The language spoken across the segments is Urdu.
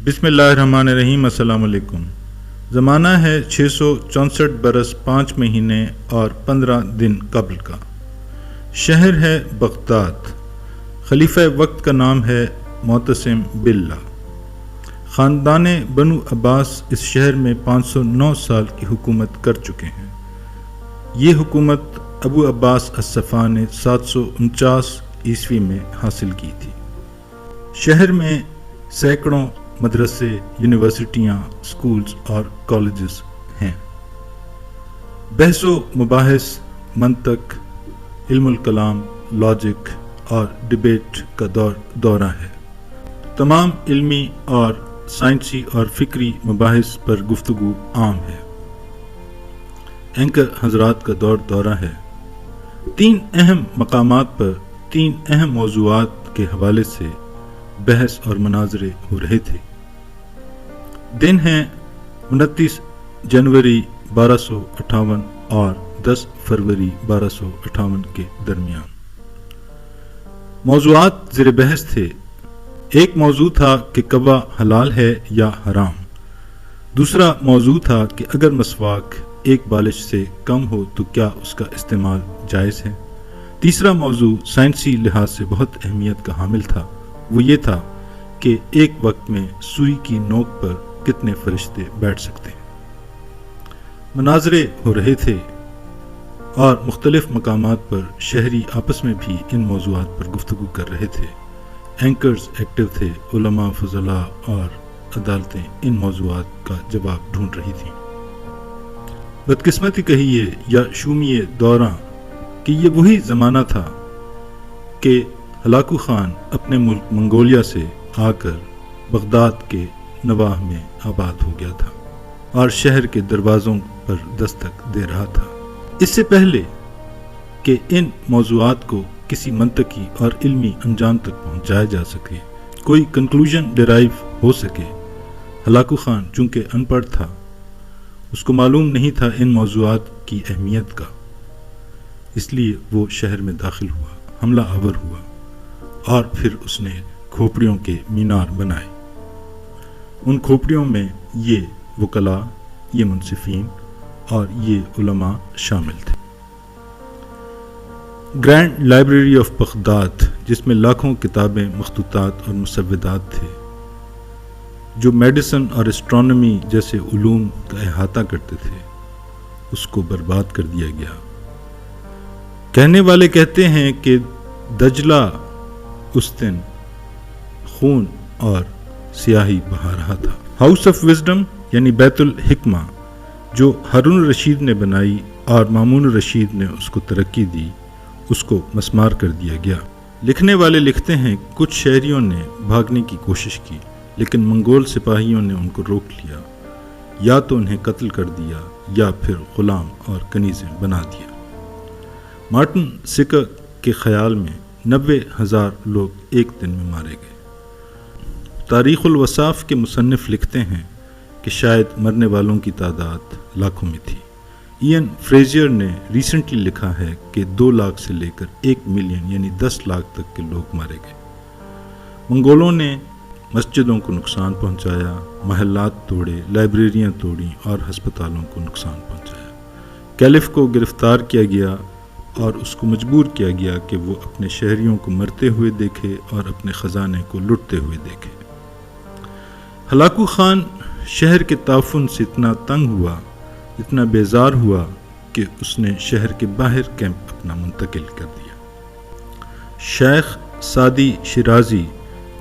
بسم اللہ الرحمن الرحیم۔ السلام علیکم۔ زمانہ ہے 664 برس 5 مہینے اور 15 دن قبل کا۔ شہر ہے بغداد۔ خلیفہ وقت کا نام ہے معتصم باللہ۔ خاندان بنو عباس اس شہر میں 509 سال کی حکومت کر چکے ہیں۔ یہ حکومت ابو عباس الصفا نے 749 عیسوی میں حاصل کی تھی۔ شہر میں سینکڑوں مدرسے، یونیورسٹیاں، سکولز اور کالجز ہیں۔ بحث و مباحث، منطق، علم الکلام، لاجک اور ڈیبیٹ کا دورہ ہے۔ تمام علمی اور سائنسی اور فکری مباحث پر گفتگو عام ہے۔ اینکر حضرات کا دورہ ہے۔ 3 اہم مقامات پر 3 اہم موضوعات کے حوالے سے بحث اور مناظرے ہو رہے تھے۔ دن ہیں 29 جنوری 1258 اور 10 فروری 1258 کے درمیان۔ موضوعات زیر بحث تھے۔ ایک موضوع تھا کہ کوا حلال ہے یا حرام۔ دوسرا موضوع تھا کہ اگر مسواک ایک بالش سے کم ہو تو کیا اس کا استعمال جائز ہے۔ تیسرا موضوع سائنسی لحاظ سے بہت اہمیت کا حامل تھا۔ وہ یہ تھا کہ ایک وقت میں سوئی کی نوک پر کتنے فرشتے بیٹھ سکتے ہیں۔ مناظرے ہو رہے تھے اور مختلف مقامات پر شہری آپس میں بھی ان موضوعات پر گفتگو کر رہے تھے۔ اینکرز ایکٹیو تھے، علماء، فضلاء اور عدالتیں ان موضوعات کا جواب ڈھونڈ رہی تھیں۔ بدقسمتی کہیے یا شومیے دوراں کہ یہ وہی زمانہ تھا کہ ہلاکو خان اپنے ملک منگولیا سے آ کر بغداد کے نواح میں آباد ہو گیا تھا اور شہر کے دروازوں پر دستک دے رہا تھا۔ اس سے پہلے کہ ان موضوعات کو کسی منطقی اور علمی انجام تک پہنچایا جا سکے، کوئی کنکلوژن ڈرائیو ہو سکے، ہلاکو خان چونکہ ان پڑھ تھا، اس کو معلوم نہیں تھا ان موضوعات کی اہمیت کا، اس لیے وہ شہر میں داخل ہوا، حملہ آور ہوا اور پھر اس نے کھوپڑیوں کے مینار بنائے۔ ان کھوپڑیوں میں یہ وکلاء، یہ منصفین اور یہ علماء شامل تھے۔ گرینڈ لائبریری آف بغداد، جس میں لاکھوں کتابیں، مخطوطات اور مسودات تھے جو میڈیسن اور اسٹرانومی جیسے علوم کا احاطہ کرتے تھے، اس کو برباد کر دیا گیا۔ کہنے والے کہتے ہیں کہ دجلہ اس دن خون اور سیاہی بہا رہا تھا۔ ہاؤس آف وزڈم یعنی بیت الحکمہ جو ہارون الرشید نے بنائی اور مامون الرشید نے اس کو ترقی دی، اس کو مسمار کر دیا گیا۔ لکھنے والے لکھتے ہیں کچھ شہریوں نے بھاگنے کی کوشش کی لیکن منگول سپاہیوں نے ان کو روک لیا، یا تو انہیں قتل کر دیا یا پھر غلام اور کنیزیں بنا دیا۔ مارٹن سکر کے خیال میں 90,000 لوگ ایک دن میں مارے گئے۔ تاریخ الوصاف کے مصنف لکھتے ہیں کہ شاید مرنے والوں کی تعداد لاکھوں میں تھی۔ این فریزر نے ریسنٹلی لکھا ہے کہ 2 لاکھ سے لے کر 1 ملین یعنی 10 لاکھ تک کے لوگ مارے گئے۔ منگولوں نے مسجدوں کو نقصان پہنچایا، محلات توڑے، لائبریریاں توڑیں اور ہسپتالوں کو نقصان پہنچایا۔ کیلف کو گرفتار کیا گیا اور اس کو مجبور کیا گیا کہ وہ اپنے شہریوں کو مرتے ہوئے دیکھے اور اپنے خزانے کو لٹتے ہوئے دیکھے۔ ہلاکو خان شہر کے تعفن سے اتنا تنگ ہوا، اتنا بیزار ہوا کہ اس نے شہر کے باہر کیمپ اپنا منتقل کر دیا۔ شیخ سعدی شیرازی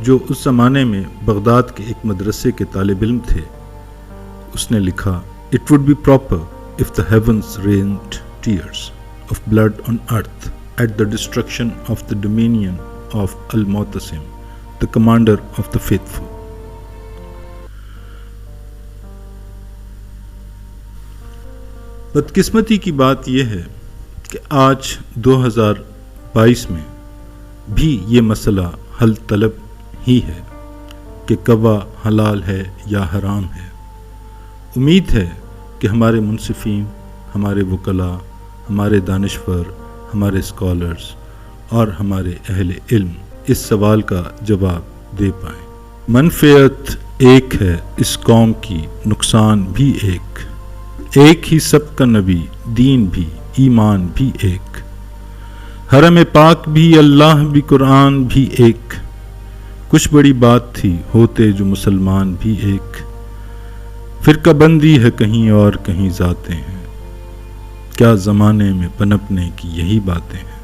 جو اس زمانے میں بغداد کے ایک مدرسے کے طالب علم تھے، اس نے لکھا "It would be proper if the heavens rained tears of blood on earth at the destruction of the dominion of Al-Mu'tasim, the commander of the faithful." بدقسمتی کی بات یہ ہے کہ آج 2022 میں بھی یہ مسئلہ حل طلب ہی ہے کہ کوا حلال ہے یا حرام ہے۔ امید ہے کہ ہمارے منصفین، ہمارے وکلاء، ہمارے دانشور، ہمارے اسکالرز اور ہمارے اہل علم اس سوال کا جواب دے پائیں۔ منفعت ایک ہے اس قوم کی نقصان بھی ایک ہی سب کا نبی، دین بھی، ایمان بھی ایک، حرم پاک بھی، اللہ بھی، قرآن بھی ایک، کچھ بڑی بات تھی ہوتے جو مسلمان بھی ایک، فرقہ بندی ہے کہیں اور کہیں ذاتیں ہیں، کیا زمانے میں پنپنے کی یہی باتیں ہیں۔